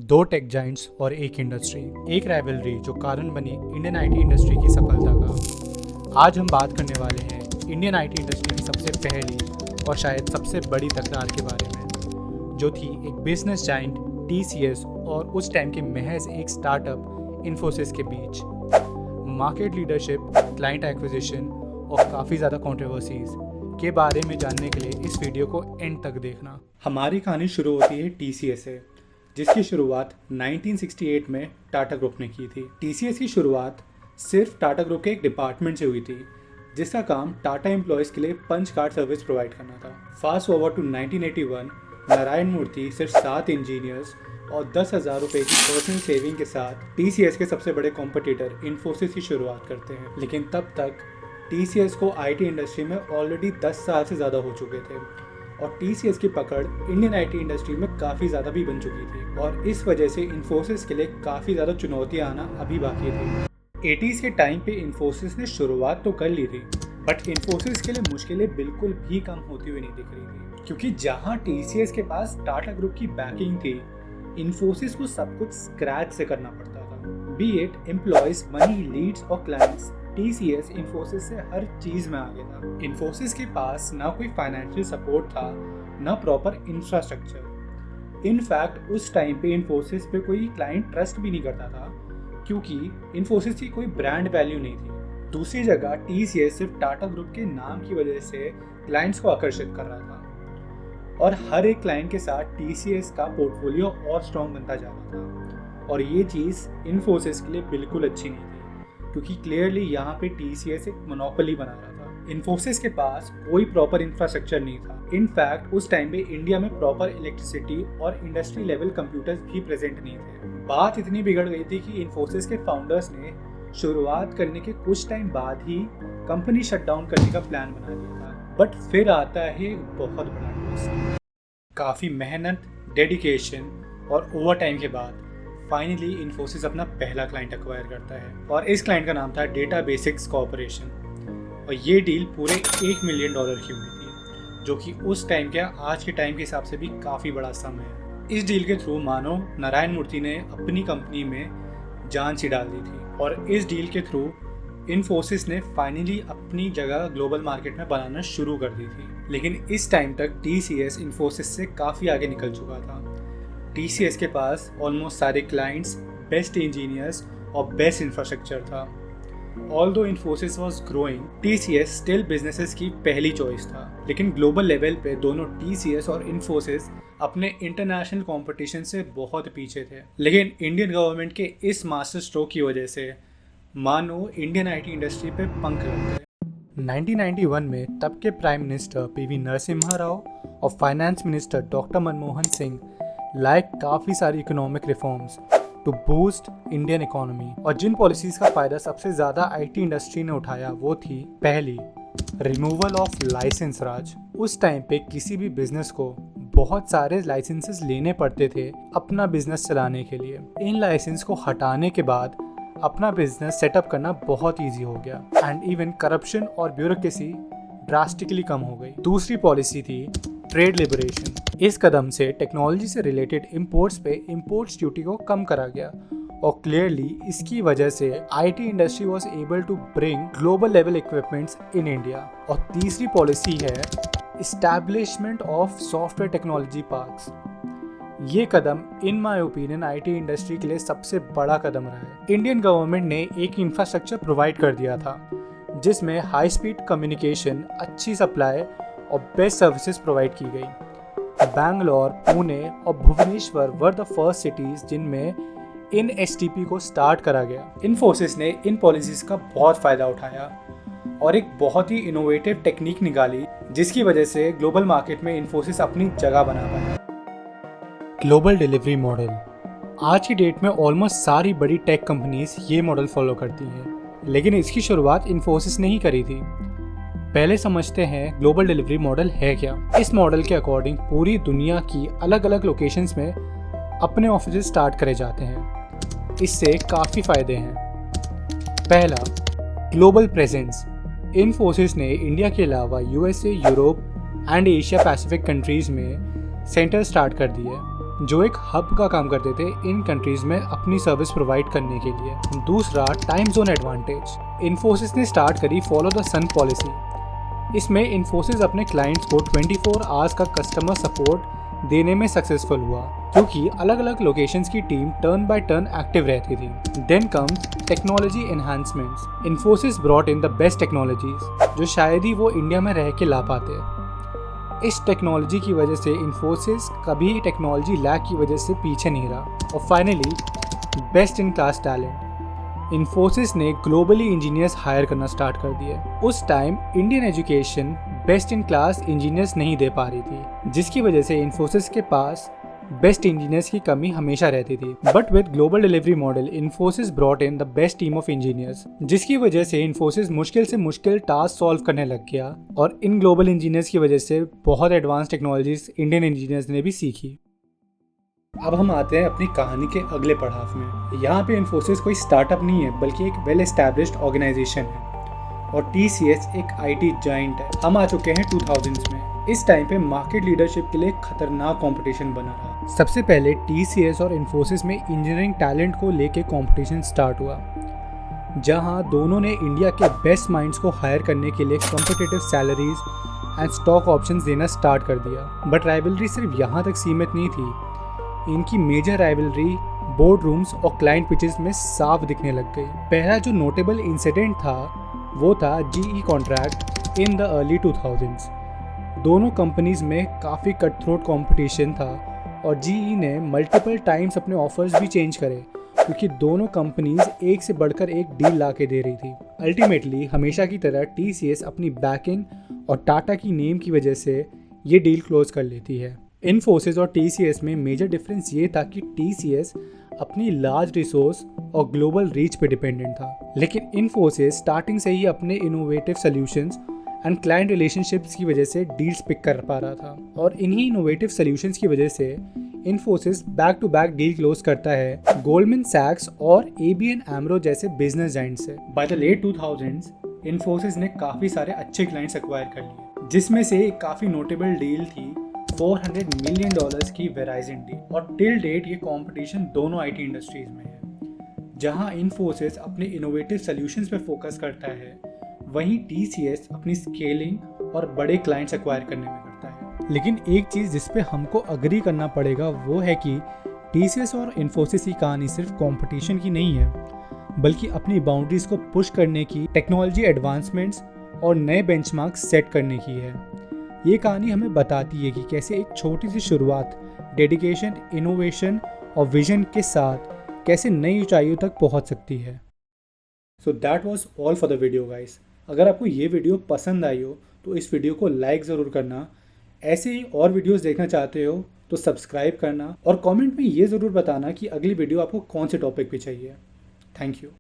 दो take Giants और एक इंडस्ट्री, एक राइवलरी जो कारण बनी इंडियन आईटी इंडस्ट्री की सफलता का। आज हम बात करने वाले हैं इंडियन आईटी इंडस्ट्री की सबसे पहली और शायद सबसे बड़ी तकरार के बारे में, जो थी एक बिजनेस जाइंट TCS और उस टाइम के महज एक स्टार्टअप इन्फोसिस के बीच। मार्केट लीडरशिप, क्लाइंट एक्विजिशन और काफ़ी ज़्यादा कंट्रोवर्सीज के बारे में जानने के लिए इस वीडियो को एंड तक देखना। हमारी कहानी शुरू होती है TCS से, जिसकी शुरुआत 1968 में टाटा ग्रुप ने की थी। TCS की शुरुआत सिर्फ टाटा ग्रुप के एक डिपार्टमेंट से हुई थी, जिसका काम टाटा एम्प्लॉयज़ के लिए पंच कार्ड सर्विस प्रोवाइड करना था। फास्ट फॉरवर्ड टू 1981, नारायण मूर्ति सिर्फ 7 इंजीनियर्स और 10,000 रुपये की पर्सनल सेविंग के साथ TCS के सबसे बड़े कॉम्पिटिटर इन्फोसिस की शुरुआत करते हैं। लेकिन तब तक TCS को IT इंडस्ट्री में ऑलरेडी 10 साल से ज़्यादा हो चुके थे और TCS की पकड़ इंडियन IT इंडस्ट्री में काफ़ी ज़्यादा भी बन चुकी थी और इस वजह से इन्फोसिस के लिए काफ़ी ज़्यादा चुनौतियाँ आना अभी बाकी थी। 80s के टाइम पे इन्फोसिस ने शुरुआत तो कर ली थी, बट इन्फोसिस के लिए मुश्किलें बिल्कुल भी कम होती हुई नहीं दिख रही थी, क्योंकि जहाँ TCS के पास टाटा ग्रुप की बैकिंग थी, इन्फोसिस को सब कुछ स्क्रैच से करना पड़ता था। Be it employees, money, leads और क्लाइंट्स, TCS इन्फोसिस से हर चीज़ में आगे था। इन्फोसिस के पास ना कोई फाइनेंशियल सपोर्ट था, ना प्रॉपर इंफ्रास्ट्रक्चर। इनफैक्ट उस टाइम पे इन्फोसिस पे कोई क्लाइंट ट्रस्ट भी नहीं करता था, क्योंकि इन्फोसिस की कोई ब्रांड वैल्यू नहीं थी। दूसरी जगह TCS सिर्फ टाटा ग्रुप के नाम की वजह से क्लाइंट्स को आकर्षित कर रहा था और हर एक क्लाइंट के साथ TCS का पोर्टफोलियो और स्ट्रॉन्ग बनता जा रहा था। और ये चीज़ इन्फोसिस के लिए बिल्कुल अच्छी नहीं थी, क्योंकि क्लियरली यहाँ पे TCS एक मोनोपोली बना रहा था। इन्फोसिस के पास कोई प्रॉपर इंफ्रास्ट्रक्चर नहीं था। इनफैक्ट उस टाइम पे इंडिया में प्रॉपर इलेक्ट्रिसिटी और इंडस्ट्री लेवल कंप्यूटर्स भी प्रेजेंट नहीं थे। बात इतनी बिगड़ गई थी कि इन्फोसिस के फाउंडर्स ने शुरुआत करने के कुछ टाइम बाद ही कंपनी शट डाउन करने का प्लान बना लिया था। बट फिर आता है बहुत बड़ा ट्विस्ट। काफ़ी मेहनत, डेडिकेशन और ओवर टाइम के बाद फाइनली इन्फोसिस अपना पहला क्लाइंट एक्वायर करता है और इस क्लाइंट का नाम था डेटा बेसिक्स कॉर्पोरेशन और ये डील पूरे $1 मिलियन की हुई थी, जो कि उस टाइम के आज के टाइम के हिसाब से भी काफ़ी बड़ा सम है। इस डील के थ्रू मानो नारायण मूर्ति ने अपनी कंपनी में जान सी डाल दी थी और इस डील के थ्रू इन्फोसिस ने फाइनली अपनी जगह ग्लोबल मार्केट में बनाना शुरू कर दी थी। लेकिन इस टाइम तक TCS इन्फोसिस से काफ़ी आगे निकल चुका था। TCS के पास ऑलमोस्ट सारे क्लाइंट्स, बेस्ट इंजीनियर्स और बेस्ट इंफ्रास्ट्रक्चर था। Although Infosys was growing, TCS still businesses की पहली चॉइस था। लेकिन ग्लोबल लेवल पे दोनों TCS और इन्फोसिस अपने इंटरनेशनल कंपटीशन से बहुत पीछे थे। लेकिन इंडियन गवर्नमेंट के इस मास्टर स्ट्रोक की वजह से मानो इंडियन IT इंडस्ट्री पे पंख लग गए। 1991 में तब के prime minister PV Narasimha Rao और finance minister doctor Manmohan Singh like काफ़ी सारी economic reforms to boost Indian economy. और जिन पॉलिसीज़ का फ़ायदा सबसे ज़्यादा IT इंडस्ट्री ने उठाया वो थी पहली, रिमूवल ऑफ लाइसेंस राज। उस टाइम पे किसी भी बिजनेस को बहुत सारे लाइसेंसेस लेने पड़ते थे अपना बिजनेस चलाने के लिए। इन लाइसेंस को हटाने के बाद अपना बिजनेस सेटअप करना बहुत ईजी हो गया एंड इवन करप्शन और ब्यूरोक्रेसी ड्रास्टिकली कम हो गई। दूसरी पॉलिसी थी ट्रेड लिबरेशन। इस कदम से टेक्नोलॉजी से रिलेटेड इंपोर्ट्स पे इंपोर्ट्स ड्यूटी को कम करा गया और क्लियरली इसकी वजह से IT industry was able to bring global level equipments in India. और तीसरी पॉलिसी है establishment of software technology parks. ये कदम in my opinion IT industry के लिए सबसे बड़ा कदम रहा है। इंडियन गवर्नमेंट ने एक इंफ्रास्ट्रक्चर प्रोवाइड कर दिया था, जिसमें हाई स्पीड कम्युनिकेशन, अच्छी सप्लाई और बेस्ट सर्विसेज प्रोवाइड की गई। बैंगलोर, पुणे और Bhubaneswar were the first cities जिनमें इन STP को स्टार्ट करा गया। इन्फोसिस ने इन पॉलिसीज का बहुत फ़ायदा उठाया और एक बहुत ही इनोवेटिव टेक्निक निकाली, जिसकी वजह से ग्लोबल मार्केट में इन्फोसिस अपनी जगह बना पाया। Global delivery model. आज की डेट में ऑलमोस्ट सारी बड़ी टेक कंपनीज ये मॉडल फॉलो करती हैं, लेकिन इसकी शुरुआत इन्फोसिस ने ही करी थी। पहले समझते हैं ग्लोबल डिलीवरी मॉडल है क्या। इस मॉडल के अकॉर्डिंग पूरी दुनिया की अलग अलग लोकेशंस में अपने ऑफिस स्टार्ट करे जाते हैं। इससे काफ़ी फ़ायदे हैं। पहला, ग्लोबल प्रेजेंस। इन्फोसिस ने इंडिया के अलावा USA, Europe and Asia Pacific countries में सेंटर स्टार्ट कर दिए। जो एक हब का काम करते थे इन कंट्रीज में अपनी सर्विस प्रोवाइड करने के लिए। दूसरा, टाइम जोन एडवांटेज। इन्फोसिस ने स्टार्ट करी फॉलो द सन पॉलिसी। इसमें इन्फोसिस अपने क्लाइंट्स को 24 आवर्स का कस्टमर सपोर्ट देने में सक्सेसफुल हुआ, क्योंकि अलग अलग लोकेशंस की team turn by turn active रहती थी। Then comes technology enhancements. Infosys brought in the best technologies जो शायद ही वो इंडिया में रह के ला पाते। इस टेक्नोलॉजी की वजह से इन्फोसिस कभी टेक्नोलॉजी लैग की वजह से पीछे नहीं रहा। और finally, best in class talent. Infosys ने ग्लोबली इंजीनियर्स हायर करना स्टार्ट कर दिए। उस time Indian education best in class engineers नहीं दे पा रही थी, जिसकी वजह से इन्फोसिस के पास बेस्ट इंजीनियर्स की कमी हमेशा रहती थी। But with global delivery model Infosys brought in the best team of engineers, जिसकी वजह से इन्फोसिस मुश्किल से मुश्किल टास्क सॉल्व करने लग गया। और इन ग्लोबल इंजीनियर्स की वजह से बहुत एडवांस टेक्नोलॉजीज इंडियन इंजीनियर्स ने भी सीखी। अब हम आते हैं अपनी कहानी के अगले पड़ाव में। यहाँ पे इन्फोसिस कोई स्टार्टअप नहीं है, बल्कि एक वेल एस्टैब्लिश्ड ऑर्गेनाइजेशन है। और TCS एक IT जाइंट है। हम आ चुके हैं 2000s में। इस टाइम पे मार्केट लीडरशिप के लिए खतरनाक कंपटीशन बना रहा। सबसे पहले TCS और इन्फोसिस में इंजीनियरिंग टैलेंट को लेके कंपटीशन स्टार्ट हुआ, जहां दोनों ने इंडिया के बेस्ट माइंड्स को हायर करने के लिए competitive salaries and stock options देना स्टार्ट कर दिया। बट राइवलरी सिर्फ यहाँ तक सीमित नहीं थी। इनकी मेजर राइवलरी बोर्ड रूम्स और क्लाइंट पिचेस में साफ दिखने लग गई। पहला जो नोटेबल इंसिडेंट था वो था GE contract in the early 2000s। दोनों कंपनीज में काफ़ी कट थ्रोट कॉम्पिटिशन था और GE ने मल्टीपल टाइम्स अपने ऑफर्स भी चेंज करे, क्योंकि दोनों कंपनीज एक से बढ़कर एक डील ला के दे रही थी। अल्टीमेटली हमेशा की तरह TCS अपनी बैकिंग और टाटा की नेम की वजह से ये डील क्लोज कर लेती है। इन्फोसिस और TCS में मेजर डिफरेंस ये था कि TCS अपनी लार्ज रिसोर्स और ग्लोबल रीच पे डिपेंडेंट था, लेकिन इन्फोसिस स्टार्टिंग से ही अपने innovative solutions and client relationships की वजह से डील्स पिक कर पा रहा था। और इन्हीं इनोवेटिव सॉल्यूशंस की वजह से Infosys back to back deal close करता है गोल्डमैन सैक्स और ABN AMRO जैसे बिजनेस जाइंट से। बाय द लेट 2000s इन्फोसिस ने काफ़ी सारे अच्छे क्लाइंट्स एक्वायर कर लिए, जिसमें से एक काफ़ी नोटेबल डील थी $400 मिलियन की वेराइजन डील। और टिल डेट ये कंपटीशन दोनों IT इंडस्ट्रीज में है। जहां इन्फोसिस अपने इनोवेटिव सॉल्यूशंस पे फोकस करता है, वहीं TCS अपनी स्केलिंग और बड़े क्लाइंट्स एक्वायर करने में करता है। लेकिन एक चीज़ जिस पे हमको अग्री करना पड़ेगा वो है कि TCS और इन्फोसिस की कहानी सिर्फ कंपटीशन की नहीं है, बल्कि अपनी बाउंड्रीज को पुश करने की, टेक्नोलॉजी एडवांसमेंट्स और नए बेंचमार्क्स सेट करने की है। ये कहानी हमें बताती है कि कैसे एक छोटी सी शुरुआत डेडिकेशन, इनोवेशन और विजन के साथ कैसे नई ऊंचाइयों तक पहुंच सकती है। So that was all for the video guys. अगर आपको ये वीडियो पसंद आई हो तो इस वीडियो को लाइक ज़रूर करना। ऐसे ही और वीडियोस देखना चाहते हो तो सब्सक्राइब करना और कमेंट में ये ज़रूर बताना कि अगली वीडियो आपको कौन से टॉपिक पे चाहिए। Thank you.